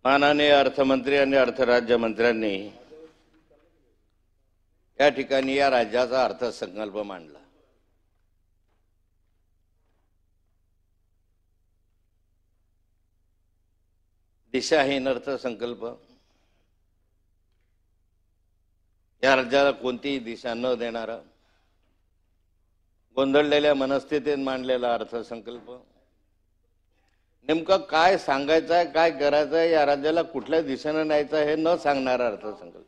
माननीय अर्थमंत्री आणि अर्थराज्यमंत्र्यांनी या ठिकाणी या राज्याचा अर्थसंकल्प मांडला। दिशाहीन अर्थसंकल्प, या राज्याला कोणतीही दिशा न देणारा, गोंधळलेल्या मनस्थितीत मांडलेला अर्थसंकल्प, नेमकं काय सांगायचं आहे, काय करायचं आहे, या राज्याला कुठल्या दिशेने न्यायचं हे न सांगणारा अर्थसंकल्प।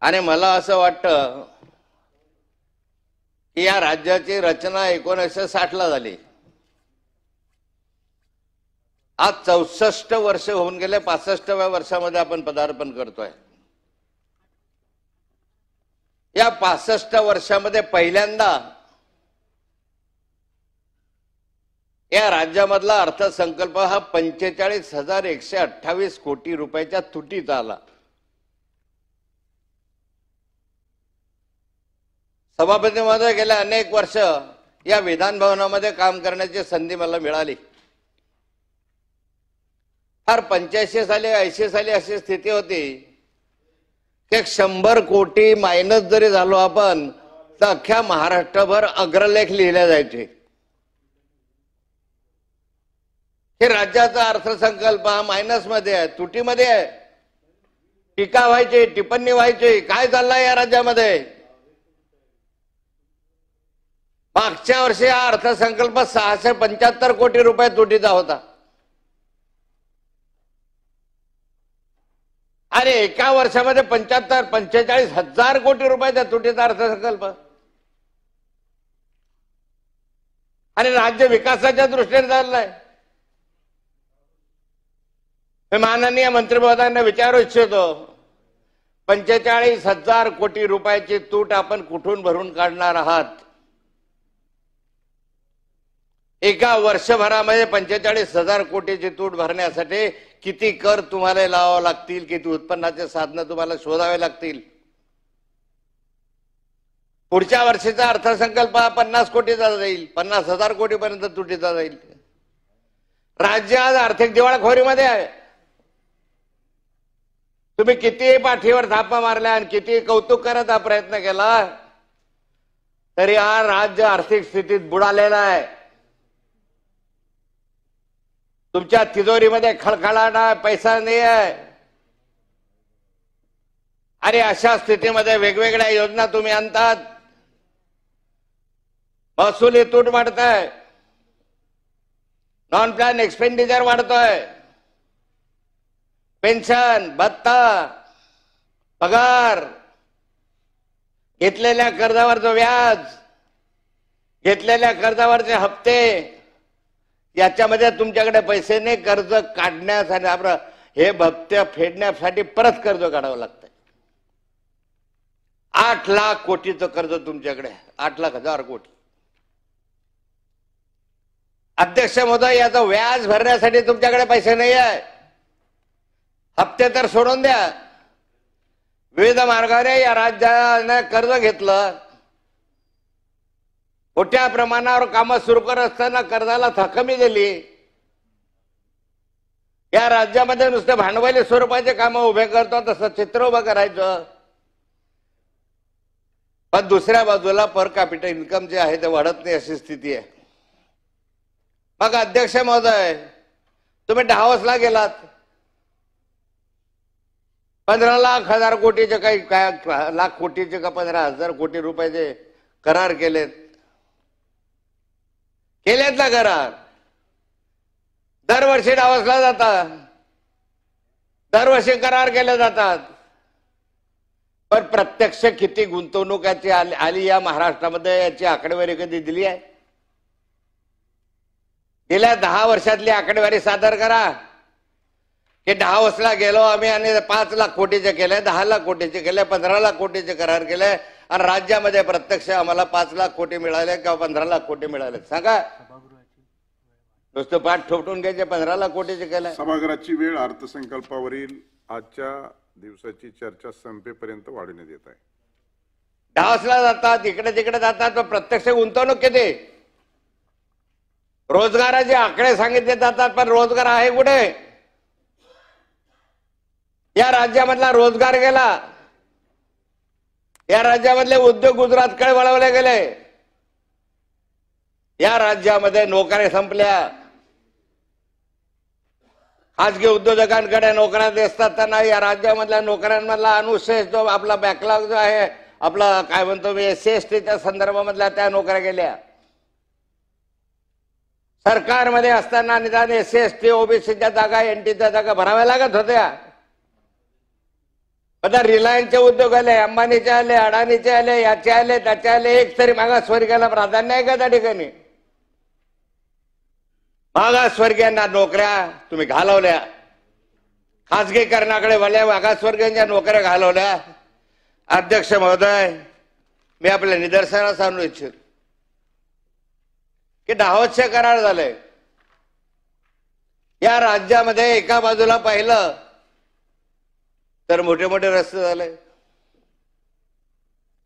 आणि मला असं वाटतं की या राज्याची रचना 1960 ला झाली। आज 64 वर्ष होऊन गेले, 65व्या वर्षामध्ये आपण पदार्पण करतोय। या 65 वर्षामध्ये पहिल्यांदा या राज्यामधला अर्थसंकल्प हा 45,128 कोटी रुपयाच्या तुटीत आला। सभापती महोदय, गेल्या अनेक वर्ष या विधान भवनामध्ये काम करण्याची संधी मला मिळाली। फार 85 साली 80 साली अशी स्थिती होती की 100 कोटी मायनस जरी झालो आपण तर अख्ख्या महाराष्ट्रभर अग्रलेख लिहिले जायचे हे राज्याचा अर्थसंकल्प हा मायनस मध्ये आहे, तुटीमध्ये आहे। टीका व्हायची, टिप्पणी व्हायची, काय चाललंय या राज्यामध्ये। मागच्या वर्षी हा अर्थसंकल्प 675 कोटी रुपये तुटीचा होता आणि एका वर्षामध्ये 45,000 कोटी रुपयाचा तुटीचा अर्थसंकल्प। आणि राज्य विकासाच्या दृष्टीने चाललंय। मी माननीय मंत्री महोदयांना विचारू इच्छितो, 45,000 कोटी रुपयाची तूट आपण कुठून भरून काढणार आहात? एका वर्षभरामध्ये 45,000 कोटीची तूट भरण्यासाठी किती कर तुम्हाला लावावे लागतील, किती उत्पन्नाचे साधनं तुम्हाला शोधावे लागतील? पुढच्या वर्षीचा अर्थसंकल्प 50 कोटीचा जाईल, 50,000 कोटीपर्यंत तुटीचा जाईल। राज्य आज आर्थिक दिवाळखोरीमध्ये आहे। तुम्ही किती पाठीवर थापा मारल्या आणि किती कौतुक करत हा प्रयत्न केला तरी हा राज्य आर्थिक स्थितीत बुडालेला आहे। तुमच्या तिजोरीमध्ये खळखळाट आहे, पैसा नाही आहे। आणि अशा स्थितीमध्ये वेगवेगळ्या योजना तुम्ही आणतात, महसुली तूट वाढताय, नॉन प्लॅन एक्सपेंडिचर वाढतोय, पेन्शन, भत्ता, पगार, घेतलेल्या कर्जावरचं व्याज, घेतलेल्या कर्जावरचे हप्ते, याच्यामध्ये तुमच्याकडे पैसे नाही, कर्ज काढण्यासाठी हे हप्ते फेडण्यासाठी परत कर्ज काढावं लागतंय। 8 लाख कोटीचं कर्ज तुमच्याकडे, 8,00,000 कोटी। अध्यक्ष महोदय, याचं व्याज भरण्यासाठी तुमच्याकडे पैसे नाही आहे। हप्ते तर सोडून द्या, विविध मार्गाने या राज्याने कर्ज घेतलं, मोठ्या प्रमाणावर कामं सुरू करत असताना कर्जाला थकमी दिली। या राज्यामध्ये नुसते भांडवली स्वरूपाचे कामं उभे करतो तसं चित्र उभं करायचं, पण दुसऱ्या बाजूला पर कॅपिटल इन्कम जे आहे ते वाढत नाही, अशी स्थिती आहे। मग अध्यक्ष महोदय, तुम्ही डाव्होसला गेलात, 15,00,000 कोटीचे काही लाख कोटीचे का 15,000 कोटी रुपयाचे करार केलेत ना करार। दरवर्षी डाव्होसला जातात, दरवर्षी करार केले जातात, पण प्रत्यक्ष किती गुंतवणूक आली या महाराष्ट्रामध्ये याची आकडेवारी कधी दिली आहे? गेल्या 10 वर्षातली आकडेवारी सादर करा की डाव्होसला गेलो आम्ही आणि 5 लाख कोटीचे केले, 10 लाख कोटीचे केले, 15 लाख कोटीचे करार केले आणि राज्यामध्ये प्रत्यक्ष आम्हाला 5 लाख कोटी मिळाले किंवा 15 लाख कोटी मिळाले? सांगा। नुसतं पाठ ठोपटून घ्यायचे, 15 लाख कोटीचे केले। सभागृहाची वेळ अर्थसंकल्पावरील आजच्या दिवसाची चर्चा संपेपर्यंत वाढवण्यात येत आहे। डाव्होसला जातात, इकडे तिकडे जातात, पण प्रत्यक्ष गुंतवणूक किती? रोजगाराचे आकडे सांगितले जातात, पण रोजगार आहे कुठे? या राज्यामधला रोजगार गेला, या राज्यामधले उद्योग गुजरातकडे वळवले गेले, या राज्यामध्ये नोकऱ्या संपल्या, खाजगी उद्योजकांकडे नोकऱ्या दिसतात त्यांना या राज्यामधल्या नोकऱ्यांमधला अनुशेष जो आपला बॅकलॉग जो आहे आपला काय म्हणतो मी SC/STच्या संदर्भामधल्या त्या नोकऱ्या गेल्या. सरकारमध्ये असताना निदान SC/ST OBCच्या जागा NTच्या जागा भराव्या लागत होत्या. आता रिलायन्सचे उद्योग आले, अंबानीचे आले, अडाणीचे आले, याचे आले, त्याचे आले, एक तरी मागासवर्गीयाला प्राधान्य आहे का त्या ठिकाणी? मागासवर्गीयांना नोकऱ्या तुम्ही घालवल्या, खासगीकरणाकडे वळल्या, मागासवर्गीयांच्या नोकऱ्या घालवल्या. अध्यक्ष महोदय, मी आपल्या निदर्शनास आणू इच्छितो की दाहोदचे करार झाले. या राज्यामध्ये एका बाजूला पाहिलं तर मोठे मोठे रस्ते झाले,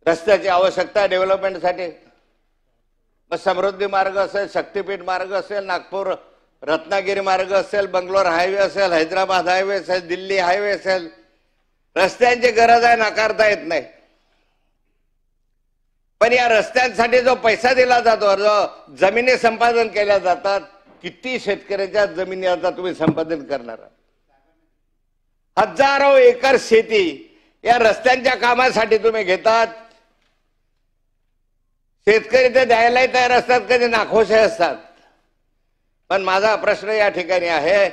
रस्त्याची आवश्यकता डेव्हलपमेंटसाठी. मग समृद्धी मार्ग असेल, शक्तीपीठ मार्ग असेल, नागपूर रत्नागिरी मार्ग असेल, बंगलोर हायवे असेल, हैदराबाद हायवे असेल, दिल्ली हायवे असेल, रस्त्यांची गरज आहे, नाकारता येत नाही. पण या रस्त्यांसाठी जो पैसा दिला जातो, जो जमिनी संपादन केल्या जातात, किती शेतकऱ्याच्या जमिनी आता तुम्ही संपादन करणार? हजारो एकर शेती या रस्त्यांच्या कामासाठी तुम्ही घेतात. शेतकरी ते द्यायलाही तयार असतात, कधी नाखुशही असतात. पण माझा प्रश्न या ठिकाणी आहे,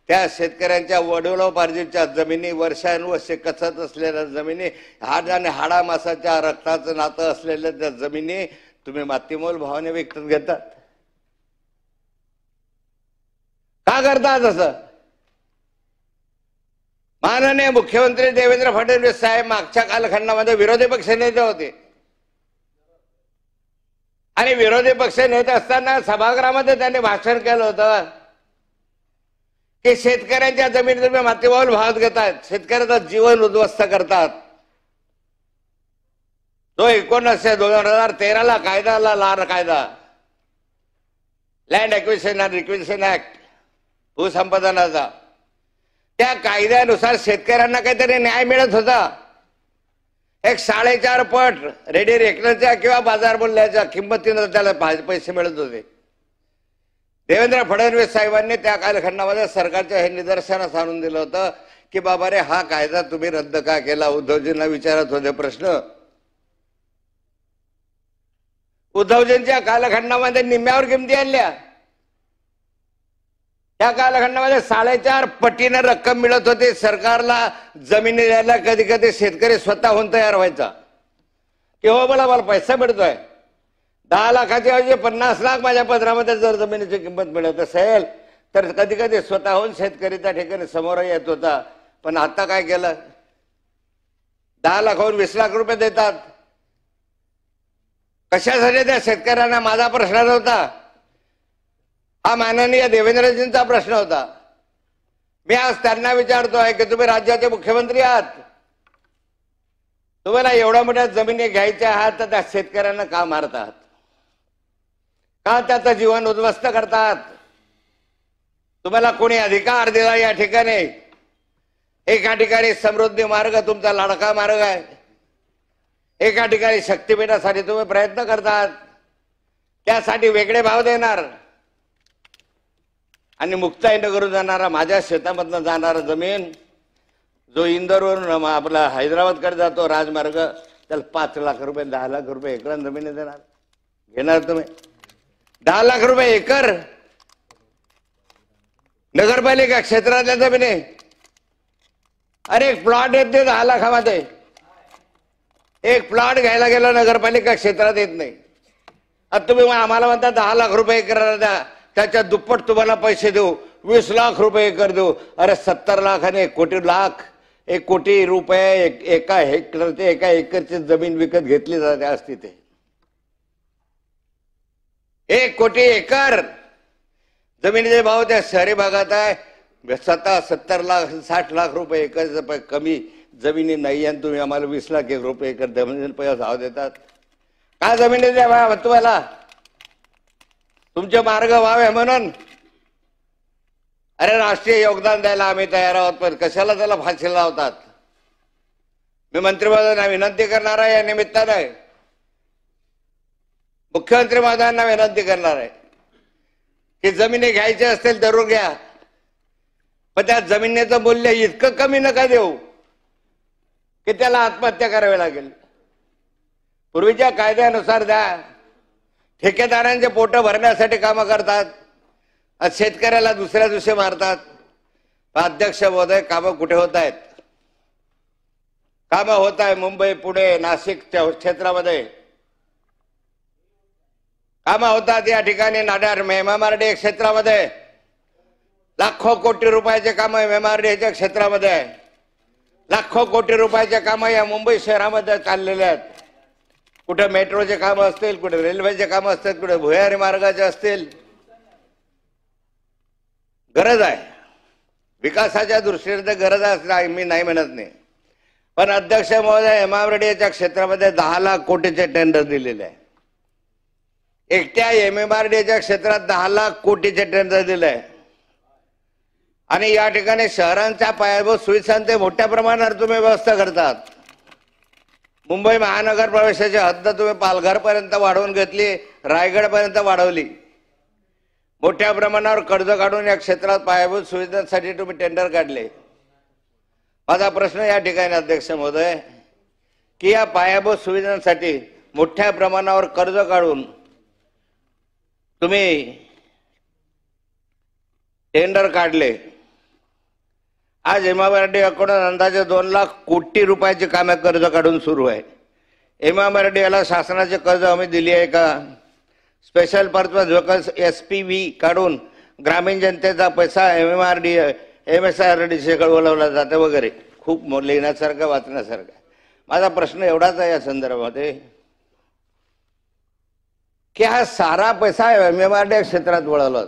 त्या शेतकऱ्यांच्या वडिलोपार्जितच्या जमिनी, वर्षानुवर्षे कचत असलेल्या जमिनी, हाड आणि हाडामासाच्या रक्ताचं नातं असलेल्या त्या जमिनी तुम्ही मातीमोल भावाने विकत घेतात. का करतात असं? माननीय मुख्यमंत्री देवेंद्र फडणवीस साहेब मागच्या कालखंडामध्ये विरोधी पक्ष नेते होते आणि विरोधी पक्ष नेते असताना सभागृहामध्ये त्यांनी भाषण केलं होतं की शेतकऱ्यांच्या जमिनी तुम्ही मातीमोल भावात घेतात, शेतकऱ्याचं जीवन उद्ध्वस्त करतात. जो 2013 कायदा आला, कायदा land acquisition and requisition act, भूसंपादनाचा, त्या कायद्यानुसार शेतकऱ्यांना काहीतरी न्याय मिळत होता. एक 4.5 पट रेडी रेकनरच्या किंवा बाजार मूल्याच्या किंमतीनं त्याला पैसे मिळत होते. देवेंद्र फडणवीस साहेबांनी त्या कालखंडामध्ये सरकारच्या हे निदर्शनास आणून दिलं होतं की बाबा रे, हा कायदा तुम्ही रद्द का केला? उद्धवजींना विचारत होते प्रश्न. उद्धवजींच्या कालखंडामध्ये निम्म्यावर किमती आणल्या. त्या कालखंडामध्ये 4.5 पटीनं रक्कम मिळत होती सरकारला जमिनी द्यायला. कधी कधी शेतकरी स्वतःहून तयार व्हायचा की हो मला पैसा मिळतोय, 10 लाखाच्या ऐवजी 50 लाख माझ्या पदरामध्ये जर जमिनीची किंमत मिळत असेल तर कधी कधी स्वतःहून शेतकरी त्या ठिकाणी समोर येत होता. पण आता काय केलं? 10 लाखाहून 20 लाख रुपये देतात. कशासाठी त्या शेतकऱ्यांना? माझा प्रश्न नव्हता, हा माननीय देवेंद्रजींचा प्रश्न होता. मी आज त्यांना विचारतोय की तुम्ही राज्याचे मुख्यमंत्री आहात, तुम्हाला एवढ्या मोठ्या जमिनी घ्यायच्या आहात तर त्या शेतकऱ्यांना का मारतात? का त्याचं जीवन उद्ध्वस्त करतात? तुम्हाला कोणी अधिकार दिला या ठिकाणी? एका ठिकाणी समृद्धी मार्ग तुमचा लाडका मार्ग आहे, एका ठिकाणी शक्तीपीठासाठी तुम्ही प्रयत्न करतात, त्यासाठी वेगळे भाव देणार. आणि मुक्ताईनगरून जाणारा, माझ्या शेतामधनं जाणारा जमीन जो इंदोरवरून आपला हैदराबादकडे जातो राजमार्ग, त्याला 5 लाख रुपये 10 लाख रुपये एकरान जमिनी देणार? घेणार तुम्ही? 10 लाख रुपये एकर नगरपालिका क्षेत्रातल्या जमिनी. अरे एक प्लॉट येत नाही 10 लाखामध्ये. एक प्लॉट घ्यायला गेलो नगरपालिका क्षेत्रात येत नाही. आता तुम्ही आम्हाला म्हणता 10 लाख रुपये एकर द्या, त्याच्या दुप्पट तुम्हाला पैसे देऊ, 20 लाख रुपये एकर देऊ. अरे 70 लाख आणि 1 कोटी रुपये एका हेक्टरचे, एका एकरची जमीन विकत घेतली जाते आज तिथे. 1 कोटी एकर जमिनीचे भाव त्या शहरी भागात आहे 70 लाख 60 लाख रुपये एकर. कमी जमिनी नाही आणि तुम्ही आम्हाला 20 लाख रुपये एकर जमिनी पैसा भाव देतात. का जमिनी द्या तुम्हाला? तुमचे मार्ग व्हावे म्हणून. अरे राष्ट्रीय योगदान द्यायला आम्ही तयार आहोत, पण कशाला त्याला फाशी लावतात? मी मंत्री महोदयांना विनंती करणार आहे, या निमित्ताने मुख्यमंत्री महोदयांना विनंती करणार आहे की जमिनी घ्यायच्या असतील धरून घ्या, पण त्या जमिनीचं मूल्य इतकं कमी नका देऊ की त्याला आत्महत्या करावी लागेल. पूर्वीच्या कायद्यानुसार द्या. ठेकेदारांचे पोट भरण्यासाठी कामं करतात, शेतकऱ्याला दुसऱ्या दिवशी मारतात. अध्यक्ष महोदय, कामं कुठे होत आहेत? कामं होत आहे मुंबई, पुणे, नाशिक क्षेत्रामध्ये कामं होतात. या ठिकाणी नाडार मेमार्डी क्षेत्रामध्ये लाखो कोटी रुपयाचे काम मेमार्डीच्या क्षेत्रामध्ये आहे. लाखो कोटी रुपयाचे काम या मुंबई शहरामध्ये चाललेले आहेत. कुठे मेट्रोचे काम असतील, कुठे रेल्वेचे काम असतील, कुठे भुयारी मार्गाचे असतील. गरज आहे विकासाच्या दृष्टीने, तर गरज आहे, मी नाही म्हणत नाही. पण अध्यक्ष महोदय, एमआरडीच्या क्षेत्रामध्ये 10 लाख कोटीचे टेंडर दिलेले आहे. एकट्या एमआरडीच्या क्षेत्रात 10 लाख कोटीचे टेंडर दिले आहे. आणि या ठिकाणी शहरांच्या पायाभूत सुविधांचे मोठ्या प्रमाणावर तुम्ही व्यवस्था करतात. मुंबई महानगर प्रवेशाची हद्द तुम्ही पालघरपर्यंत वाढवून घेतली, रायगडपर्यंत वाढवली. मोठ्या प्रमाणावर कर्ज काढून या क्षेत्रात पायाभूत सुविधांसाठी तुम्ही टेंडर काढले. माझा प्रश्न या ठिकाणी अध्यक्ष महोदय, की या पायाभूत सुविधांसाठी मोठ्या प्रमाणावर कर्ज काढून तुम्ही टेंडर काढले. आज एमआरडीकडून अंदाजे 2 लाख कोटी रुपयाची कामे कर्ज काढून सुरू आहे. एमआरडीला शासनाचे कर्ज आम्ही दिली आहे का? स्पेशल पर्पज व्हेकल्स SPV काढून ग्रामीण जनतेचा पैसा MSRDC बोलवला जाते वगैरे. खूप लिहिण्यासारखं, वाचण्यासारखं. माझा प्रश्न एवढाच आहे या संदर्भामध्ये की हा सारा पैसा MMRD क्षेत्रात वळवला.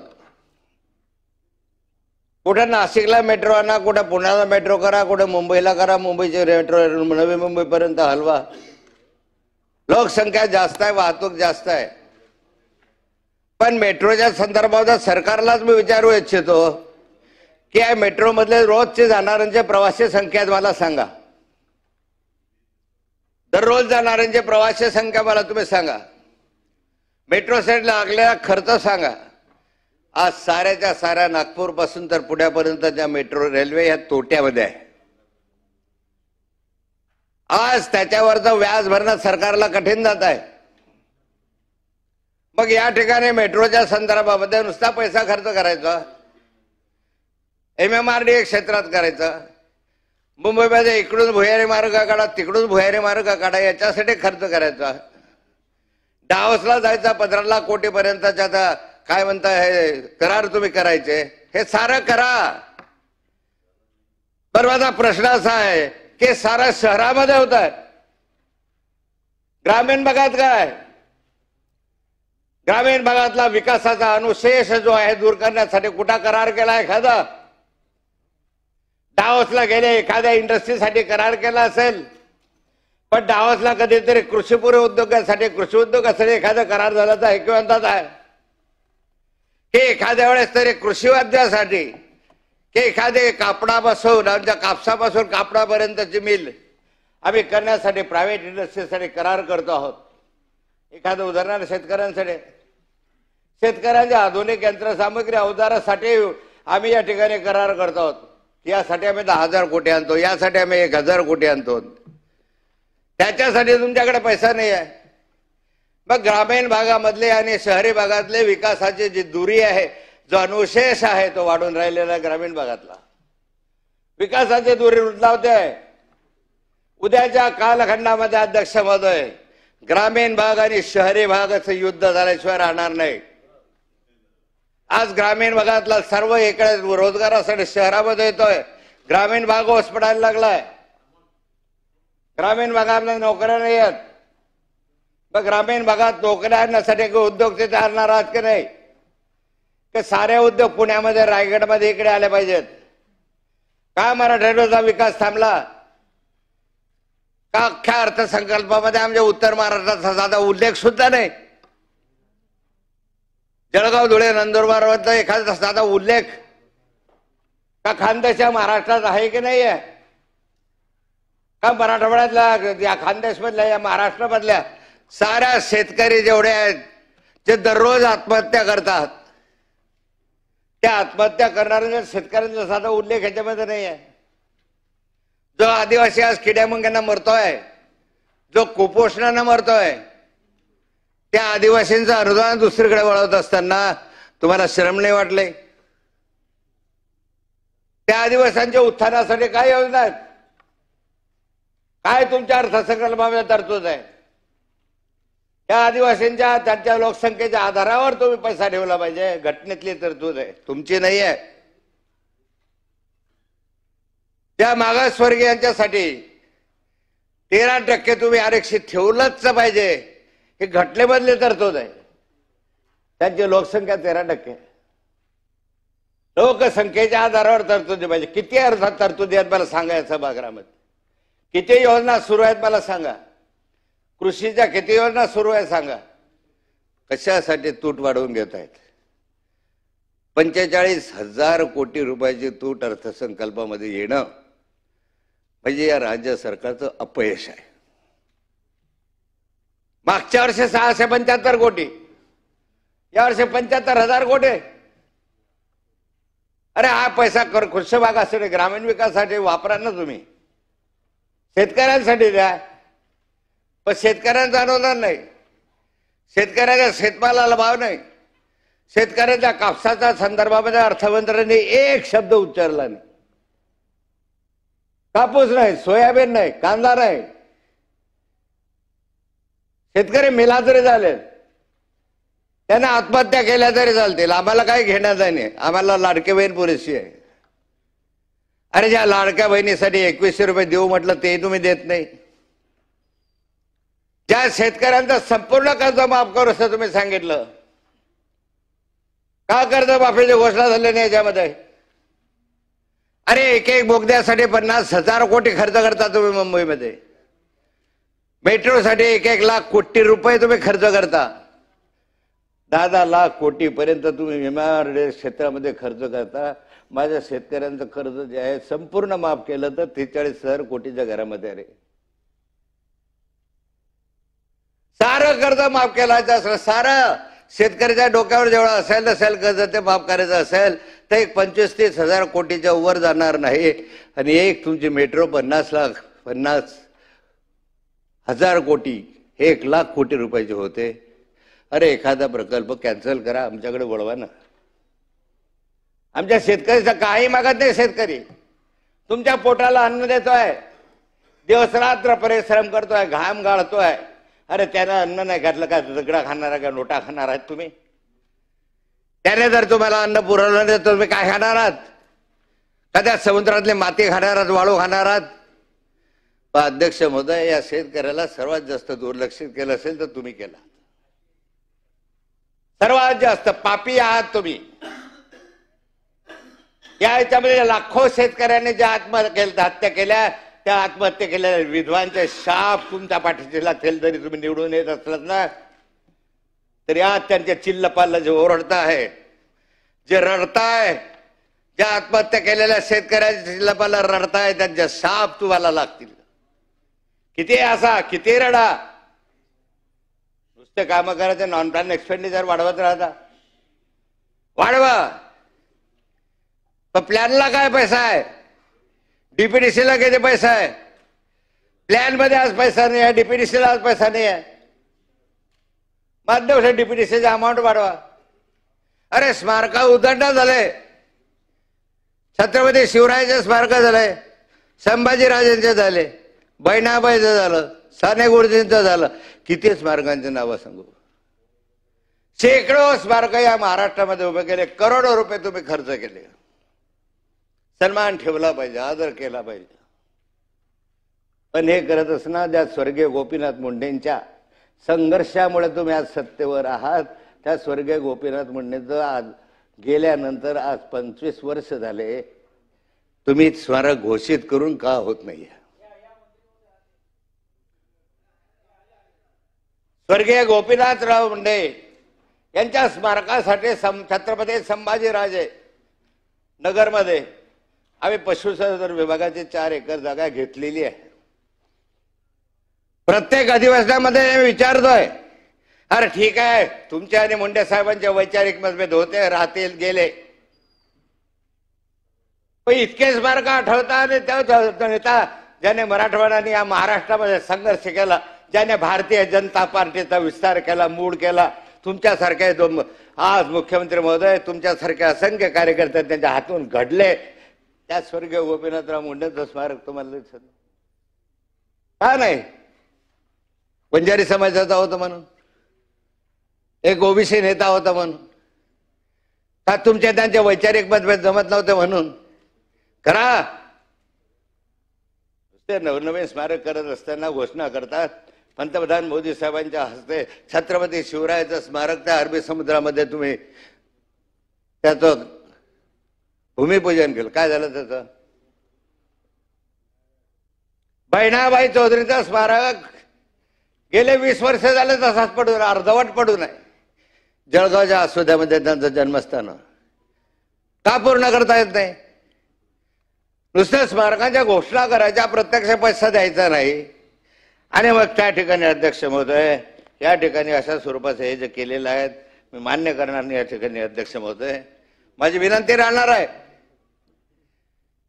कुठे नाशिकला मेट्रो आणा, कुठे पुण्याला मेट्रो करा, कुठे मुंबईला करा, मुंबईचे मेट्रो नवी मुंबईपर्यंत हलवा. लोकसंख्या जास्त आहे, वाहतूक जास्त आहे. पण मेट्रोच्या संदर्भात सरकारलाच मी विचारू इच्छितो की या मेट्रो मधले रोजचे जाणाऱ्यांचे प्रवासी संख्या मला सांगा. दररोज जाणाऱ्यांची प्रवासी संख्या मला तुम्ही सांगा. मेट्रो सेट लागलेला खर्च सांगा. आज साऱ्याच्या साऱ्या नागपूर पासून तर पुण्यापर्यंतच्या मेट्रो रेल्वे या तोट्यामध्ये आहे. आज त्याच्यावरचं व्याज भरणं सरकारला कठीण जात आहे. मग या ठिकाणी मेट्रोच्या संदर्भामध्ये नुसता पैसा खर्च करायचा, MMRD क्षेत्रात करायचा, मुंबईमध्ये इकडून भुयारी मार्ग काढा, तिकडून भुयारी मार्ग काढा, याच्यासाठी खर्च करायचा. डावसला जायचा 15 लाख कोटी पर्यंतच्या काय म्हणता हे करार तुम्ही करायचे. हे सारं करा. पण माझा प्रश्न असा आहे की सारा शहरामध्ये होत आहे, ग्रामीण भागात काय? ग्रामीण भागातला विकासाचा अनुशेष जो आहे दूर करण्यासाठी कुठं करार केला एखादा? डावसला गेले, एखाद्या इंडस्ट्रीसाठी करार केला असेल, पण डावसला कधीतरी कृषीपूर्व उद्योगासाठी, कृषी उद्योगासाठी एखादा करार झाला तर ऐकवंतात आहे की एखाद्या वेळेस तरी कृषी वाद्यासाठी, की एखादे कापडापासून, आमच्या कापसापासून कापडापर्यंतची मिल आम्ही करण्यासाठी प्रायव्हेट इंडस्ट्रीसाठी करार करतो आहोत. एखादं उदाहरण शेतकऱ्यांसाठी, शेतकऱ्यांच्या आधुनिक यंत्रसामग्री अवजारासाठी आम्ही या ठिकाणी करार करतो आहोत. यासाठी आम्ही 10,000 कोटी आणतो, यासाठी आम्ही 1,000 कोटी आणतो. त्याच्यासाठी तुमच्याकडे पैसा नाही आहे. मग ग्रामीण भागामधले आणि शहरी भागातले विकासाची जी दुरी आहे, जो अनुशेष आहे, तो वाढून राहिलेला ग्रामीण भागातला विकासाची दुरी रुजलावते आहे. उद्याच्या कालखंडामध्ये अध्यक्ष महोदय, ग्रामीण भाग आणि शहरी भागाचं युद्ध झाल्याशिवाय राहणार नाही. आज ग्रामीण भागातला सर्व इकडे रोजगारासाठी शहरामध्ये येतोय, ग्रामीण भाग ओस पडायला लागलाय. ग्रामीण भागामध्ये नोकऱ्या नाही आहेत. मग ग्रामीण भागात नोकऱ्या आणण्यासाठी उद्योग तिथे आणणार आहात की नाही? की सारे उद्योग पुण्यामध्ये, रायगडमध्ये इकडे आले पाहिजेत? का मराठवाड्याचा विकास थांबला? का अख्ख्या अर्थसंकल्पामध्ये आमच्या उत्तर महाराष्ट्राचा साधा उल्लेख सुद्धा नाही? जळगाव, धुळे, नंदुरबार एखादा साधा उल्लेख का खानदेश महाराष्ट्रात आहे की नाही आहे? का मराठवाड्यातल्या या खानदेशमधल्या या महाराष्ट्रामधल्या साऱ्या शेतकरी जेवढे आहेत जे दररोज आत्महत्या करतात, त्या आत्महत्या करणाऱ्या शेतकऱ्यांचा साधा उल्लेख ह्याच्यामध्ये नाही आहे. जो आदिवासी आज किड्यामुंग्यांना मरतोय, जो कुपोषणानं मरतोय, त्या आदिवासींचं अनुदान दुसरीकडे वळवत असताना तुम्हाला शरम नाही वाटले? त्या आदिवासींच्या उत्थानासाठी काय योजना आहेत? काय तुमच्या अर्थसंकल्पामध्ये तरतूद आहे? त्या आदिवासींच्या त्यांच्या लोकसंख्येच्या आधारावर तुम्ही पैसा ठेवला पाहिजे, घटनेतली तरतूद आहे, तुमची नाही आहे. त्या मागासवर्गीयांच्यासाठी 13% तुम्ही आरक्षित ठेवलंच पाहिजे, हे घटनेमधले तरतूद आहे. त्यांची लोकसंख्या 13%, लोकसंख्येच्या आधारावर तरतुदी पाहिजे. किती अर्थात तरतुदी आहेत मला सांगा, या सभागृहामध्ये किती योजना सुरू आहेत मला सांगा, कृषीच्या किती योजना सुरू आहे सांगा. कशासाठी तूट वाढवून घेत आहेत? 45,000 कोटी रुपयाची तूट अर्थसंकल्पामध्ये येणं म्हणजे या राज्य सरकारचं अपयश आहे. मागच्या वर्षी 675 कोटी, या वर्षी 75,000 कोटी. अरे हा पैसा कृषी भागासाठी, ग्रामीण विकासासाठी वापरा ना तुम्ही, शेतकऱ्यांसाठी द्या. पण शेतकऱ्यांचं अनुदान नाही, शेतकऱ्याच्या शेतमालाला भाव नाही, शेतकऱ्याच्या कापसाच्या संदर्भामध्ये अर्थमंत्र्यांनी एक शब्द उच्चारला नाही. कापूस नाही, सोयाबीन नाही, कांदा नाही. शेतकरी मेला तरी चालेल, त्यांना आत्महत्या केल्या तरी चालतील, आम्हाला काही घेण्याचं नाही, आम्हाला लाडकी बहीण पुरेशी आहे. अरे ज्या लाडक्या बहिणीसाठी 2100 रुपये देऊ म्हटलं ते तुम्ही देत नाही. ज्या शेतकऱ्यांचा संपूर्ण कर्ज माफ करू असं तुम्ही सांगितलं, का कर्जमाफीची घोषणा झाली नाही याच्यामध्ये? अरे एक बोगद्यासाठी 50,000 कोटी खर्च करता तुम्ही मुंबईमध्ये, मेट्रोसाठी 1 लाख कोटी रुपये तुम्ही खर्च करता, 10 लाख कोटी पर्यंत तुम्ही विमान क्षेत्रामध्ये खर्च करता. माझ्या शेतकऱ्यांचं कर्ज जे आहे संपूर्ण माफ केलं तर 43,000 कोटीच्या घरामध्ये. अरे सारं कर्ज माफ केलं असलं, सारं शेतकऱ्याच्या डोक्यावर जेवढं असेल कर्ज ते माफ करायचं असेल तर एक 25-30,000 कोटीच्या वर जाणार नाही. आणि एक तुमची मेट्रो 50,000 कोटी, 1 लाख कोटी रुपयाचे होते. अरे एखादा प्रकल्प कॅन्सल करा, आमच्याकडे वळवा ना. आमच्या शेतकऱ्याचा काही मागत नाही. शेतकरी तुमच्या पोटाला अन्न देतोय, दिवसरात्र परिश्रम करतोय, घाम गाळतोय. अरे त्यानं अन्न नाही घातलं का दगडा खाणार का नोटा खाणार आहात तुम्ही? त्याने जर तुम्हाला अन्न पुरवलं नाही तर तुम्ही काय खाणार आहात? कदा समुद्रातली माती खाणार आहात, वाळू खाणार आहात? अध्यक्ष महोदय, या शेतकऱ्याला सर्वात जास्त दुर्लक्षित केलं असेल तर तुम्ही केला. सर्वात जास्त पापी आहात तुम्ही. याच्यामध्ये लाखो शेतकऱ्यांनी ज्या हत्या केल्या, त्या आत्महत्या केलेल्या विधवांचे शाप तुमच्या पाठीशी लागतील. जरी तुम्ही निवडून येत असलात ना तरी आज त्यांच्या चिल्लपाला जे ओरडता आहे, जे रडताय, ज्या आत्महत्या केलेल्या शेतकऱ्यांच्या चिल्लपाला रडताय, त्यांचे शाप तुम्हाला लागतील. किती असा, किती रडा, नुसते काम करायचे, नॉन प्लॅन एक्सपेंडिचर वाढवत राहता. वाढवा, पण प्लॅनला काय पैसा आहे? डीपीडीसीला किती पैसा आहे? प्लॅन मध्ये आज पैसा नाही आहे, डीपीडीसीला आज पैसा नाही आहे. माध्यम डीपीडीसीचा अमाऊंट वाढवा. अरे स्मारक उद्घाटन झाले, छत्रपती शिवरायाचे स्मारक झाले, संभाजीराजेंचे झाले, बहिणाबाईचं झालं, साने गुरुजींचं झालं. किती स्मारकांचे नावं सांगू? शेकडो स्मारक या महाराष्ट्रामध्ये उभे केले, करोडो रुपये तुम्ही खर्च केले. सन्मान ठेवला पाहिजे, आदर केला पाहिजे. पण हे करत असताना ज्या स्वर्गीय गोपीनाथ मुंडेंच्या संघर्षामुळे तुम्ही आज सत्तेवर आहात, त्या स्वर्गीय गोपीनाथ मुंडेंचं आज गेल्यानंतर आज 25 वर्ष झाले, तुम्ही स्मारक घोषित करून का होत नाहीये? स्वर्गीय गोपीनाथराव मुंडे यांच्या स्मारकासाठी छत्रपती संभाजीराजे नगरमध्ये आम्ही पशुसंवर्धन विभागाची 4 एकर जागा घेतलेली आहे. प्रत्येक अधिवेशनामध्ये विचारतोय, अरे ठीक आहे तुमच्या आणि मुंडे साहेबांचे वैचारिक मतभेद होते, राहतील, गेले, पण इतकेच मार्ग आठवता. आणि त्या नेता ज्याने मराठवाडा या महाराष्ट्रामध्ये संघर्ष केला, ज्याने भारतीय जनता पार्टीचा विस्तार केला, मूळ केला, तुमच्यासारखे आज मुख्यमंत्री महोदय, तुमच्यासारखे असंख्य कार्यकर्ते त्यांच्या हातून घडले, त्या स्वर्गीय गोपीनाथराव मुंडेंचं स्मारक तुम्हाला दिसत का नाही? बंजारी समाजाचा होता म्हणून, एक ओबीसी नेता होता म्हणून, का तुमचे त्यांचे वैचारिक मतभेद जमत नव्हते म्हणून? करा. ते नवनवीन स्मारक करत असताना घोषणा करतात, पंतप्रधान मोदी साहेबांच्या हस्ते छत्रपती शिवरायाचं स्मारक त्या अरबी समुद्रामध्ये तुम्ही त्याचं भूमिपूजन केलं. काय झालं त्याचं? बहिणाबाई चौधरीचं स्मारक गेले 20 वर्ष झाले तसाच पडून, अर्धवट पडून आहे. जळगावच्या आसोद्यामध्ये त्यांचं जन्मस्थान का पूर्ण करता येत नाही? नुसत्या स्मारकाच्या घोषणा करायच्या, प्रत्यक्ष पैसा द्यायचा नाही. आणि मग त्या ठिकाणी अध्यक्ष महोदय, या ठिकाणी अशा स्वरूपाचं हे जे केलेलं आहे मी मान्य करणार नाही. या ठिकाणी अध्यक्ष महोदय, माझी विनंती राहणार आहे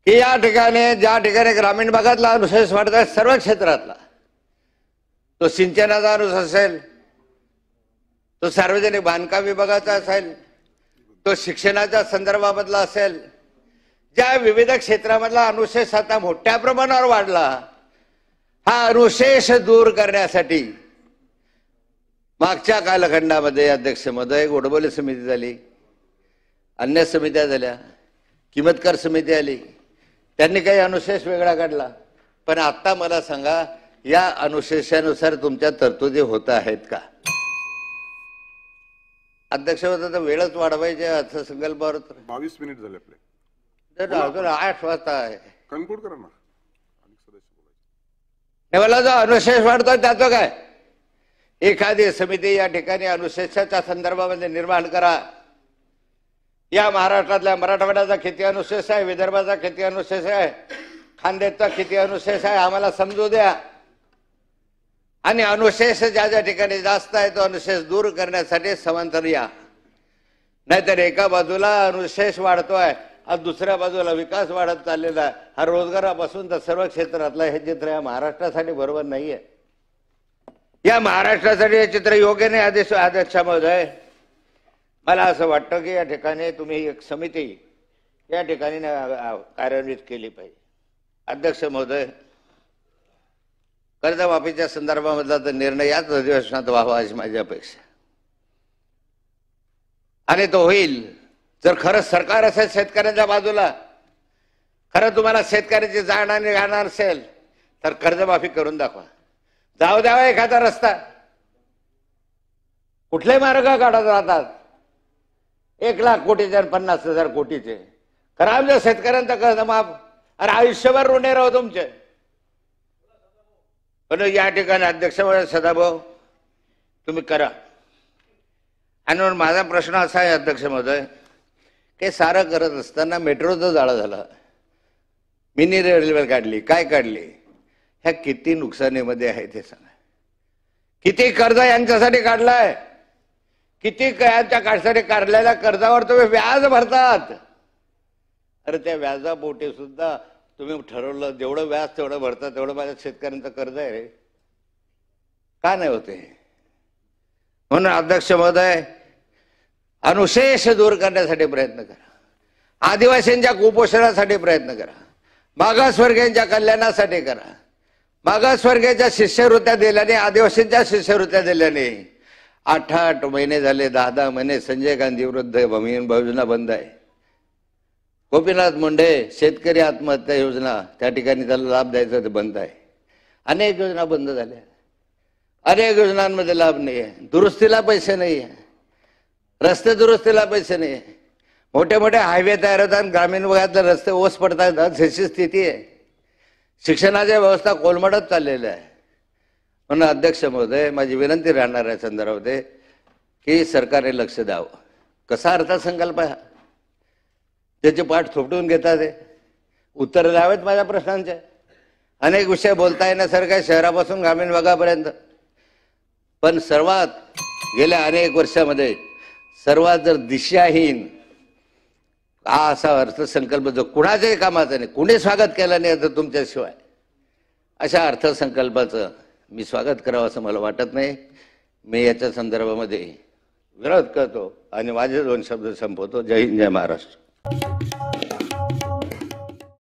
की या ठिकाणी ज्या ठिकाणी ग्रामीण भागातला अनुशेष वाढत सर्व क्षेत्रातला, तो सिंचनाचा अनुशेष असेल, तो सार्वजनिक बांधकाम विभागाचा असेल, तो शिक्षणाच्या संदर्भामधला असेल, ज्या विविध क्षेत्रामधला अनुशेष आता मोठ्या प्रमाणावर वाढला, हा अनुशेष दूर करण्यासाठी मागच्या कालखंडामध्ये अध्यक्ष महोदय गोडबोले समिती झाली, अन्य समित्या झाल्या, किंमतकार समिती आली, त्यांनी काही अनुशेष वेगळा काढला. पण आता मला सांगा, या अनुशेषानुसार तुमच्या तरतुदी होत आहेत का? अध्यक्ष होता तर वेळच वाढवायचे अर्थसंकल्पावर. 22 मिनिट झाले आपले, अजून 8 वाजता आहे. कन्क्लूड करा ना. मला जो अनुशेष वाढतोय त्याचं काय? एखादी समिती या ठिकाणी अनुशेषाच्या संदर्भामध्ये निर्माण करा. या महाराष्ट्रातल्या मराठवाड्याचा किती अनुशेष आहे, विदर्भाचा किती अनुशेष आहे, खानदेशचा किती अनुशेष आहे, आम्हाला समजू द्या. आणि अनुशेष ज्या ज्या ठिकाणी जास्त आहे तो अनुशेष दूर करण्यासाठी समांतर या. नाहीतर एका बाजूला अनुशेष वाढतोय आज दुसऱ्या बाजूला विकास वाढत चाललेला आहे. हा रोजगारापासून तर सर्व क्षेत्रातला हे चित्र या महाराष्ट्रासाठी बरोबर नाहीये. या महाराष्ट्रासाठी हे चित्र योग्य नाही. अध्यक्ष महोदय, मला असं वाटतं की या ठिकाणी तुम्ही एक समिती या ठिकाणी कार्यान्वित केली पाहिजे. अध्यक्ष महोदय, कर्जमाफीच्या संदर्भामधला तर निर्णय याच अधिवेशनात व्हावा अशी माझी अपेक्षा, आणि तो होईल जर खरंच सरकार असेल शेतकऱ्यांच्या बाजूला, खरं तुम्हाला शेतकऱ्याची जाण आणि राहणार असेल तर कर्जमाफी करून दाखवा. जाऊ द्यावा एखादा रस्ता. कुठले मार्ग काढत राहतात 1,00,000 कोटीचे आणि 50,000 कोटीचे. खरं आमच्या शेतकऱ्यांचा कर्ज माफ, अरे आयुष्यभर ऋणी राहू तुमचे. पण या ठिकाणी अध्यक्ष सदाभाऊ तुम्ही करा. आणि म्हणून माझा प्रश्न असा आहे अध्यक्ष महोदय, हे सारं करत असताना मेट्रोचं जाळं झालं, मिनी रेल्वे काढली, काय काढली, ह्या किती नुकसानीमध्ये आहे ते सांगा. किती कर्ज यांच्यासाठी काढलाय, किती यांच्या काढसाठी काढलेल्या कर्जावर तुम्ही व्याज भरतात. अरे त्या व्याजापोटी सुद्धा तुम्ही ठरवलं जेवढं व्याज तेवढं भरतात, तेवढं माझ्या शेतकऱ्यांचं कर्ज आहे रे, का नाही होते? म्हणून अध्यक्ष महोदय, अनुशेष दूर करण्यासाठी प्रयत्न करा. आदिवासींच्या कुपोषणासाठी प्रयत्न करा. मागासवर्गीयांच्या कल्याणासाठी करा. मागासवर्गीयांच्या शिष्यवृत्त्या दिल्याने, आदिवासींच्या शिष्यवृत्त्या दिल्याने 8 महिने झाले, 10 महिने संजय गांधी विरुद्ध भूमिहीन योजना बंद आहे. गोपीनाथ मुंडे शेतकरी आत्महत्या योजना, त्या ठिकाणी त्याला लाभ द्यायचा ते बंद आहे. अनेक योजना बंद झाल्या, अनेक योजनांमध्ये लाभ नाही आहे. दुरुस्तीला पैसे नाही आहे, रस्ते दुरुस्तीला पैसे नाही आहे. मोठे मोठे हायवे तयार होतात, ग्रामीण भागातले रस्ते ओस पडतात, अशी स्थिती आहे. शिक्षणाच्या व्यवस्था कोलमडत चाललेल्या आहे. म्हणून अध्यक्ष महोदय, माझी विनंती राहणार आहे संदर्भामध्ये की सरकारने लक्ष द्यावं. कसा अर्थसंकल्प आहे, त्याची पाठ थोपटून घेतात. उत्तर द्यावेत माझ्या प्रश्नांचे. अनेक विषय बोलता येण्यासारखं आहे, शहरापासून ग्रामीण भागापर्यंत. पण सर्वात गेल्या अनेक वर्षामध्ये सर्वात जर दिशाहीन हा असा अर्थसंकल्प जो कुणाच्याही कामाचा नाही, कुणी स्वागत केलं नाही आता तुमच्याशिवाय, अशा अर्थसंकल्पाचं मी स्वागत करावं असं मला वाटत नाही. मी याच्या संदर्भामध्ये विरोध करतो आणि माझे 2 शब्द संपवतो. जय हिंद, जय महाराष्ट्र.